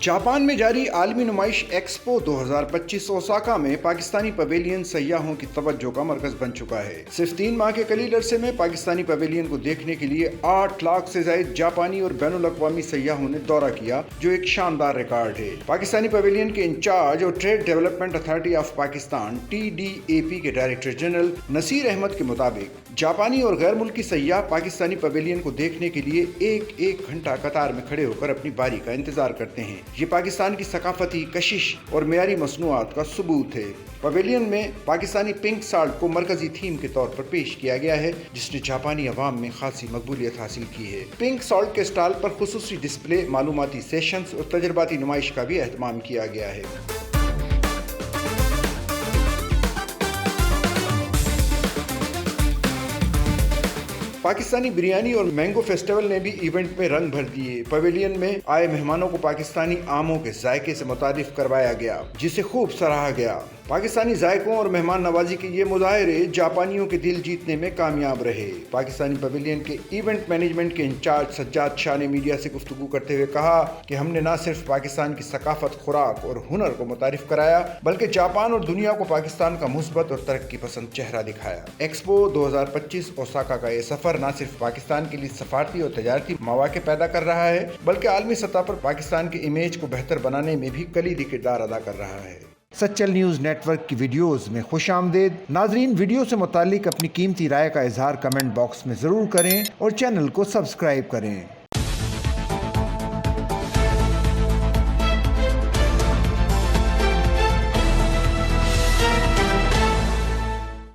Japan में जारी आलमी नुमाइश एक्सपो 2025 ओसाका में पाकिस्तानी पवेलियन सयाहों की तवज्जो का मरकज बन चुका है। सिर्फ 3 माह के कलील अरसे में पाकिस्तानी पवेलियन को देखने के लिए 8 लाख से ज्यादा जापानी और बैनुल अक़वामी सयाहों ने दौरा किया, जो एक शानदार रिकॉर्ड है। पाकिस्तानी पवेलियन के इंचार्ज और trade development authority of Pakistan TDAP के डायरेक्टर जनरल नसीर अहमद के मुताबिक जापानी और गैर मुल्की सयाह पाकिस्तानी पवेलियन को देखने के लिए एक घंटा कतार में खड़े होकर अपनी बारी का इंतजार करते हैं। ये पाकिस्तान की सकाफती कशिश और मेयारी मसनूआत का सबूत है। पवेलियन में पाकिस्तानी पिंक साल्ट को मरकजी थीम के तौर पर पेश किया गया है, जिसने जापानी अवाम में खासी मकबूलियत हासिल की है। पिंक साल्ट के स्टॉल पर खुसूसी डिस्प्ले, मालूमाती सेशंस और तजर्बाती नुमाइश का भी एहतमाम किया गया है। पाकिस्तानी बिरयानी और मैंगो फेस्टिवल ने भी इवेंट में रंग भर दिए। पवेलियन में आए मेहमानों को पाकिस्तानी आमों के जायके से मुतारिफ करवाया गया, जिसे खूब सराहा गया। पाकिस्तानी जायकों और मेहमान नवाजी के ये मुजाहरे जापानियों के दिल जीतने में कामयाब रहे। पाकिस्तानी पवेलियन के इवेंट मैनेजमेंट के इंचार्ज सज्जाद शाह ने मीडिया से गुफ्तगू करते हुए कहा कि हमने न सिर्फ पाकिस्तान की सकाफत, खुराक और हुनर को मुतारिफ कराया, बल्कि जापान और दुनिया को पाकिस्तान का मुस्बत और तरक्की पसंद चेहरा दिखाया। एक्सपो 2025 ओसाका का ये सफर न सिर्फ पाकिस्तान के लिए सफारती और तजारती मौके पैदा कर रहा है, बल्कि आलमी सतह पर पाकिस्तान के इमेज को बेहतर बनाने में भी कलीदी किरदार अदा कर रहा है। सच्चल न्यूज़ नेटवर्क की वीडियोस में खुशामदीद। नाजरीन, वीडियो से मुताल्लिक अपनी कीमती राय का इजहार कमेंट बॉक्स में ज़रूर करें और चैनल को सब्सक्राइब करें।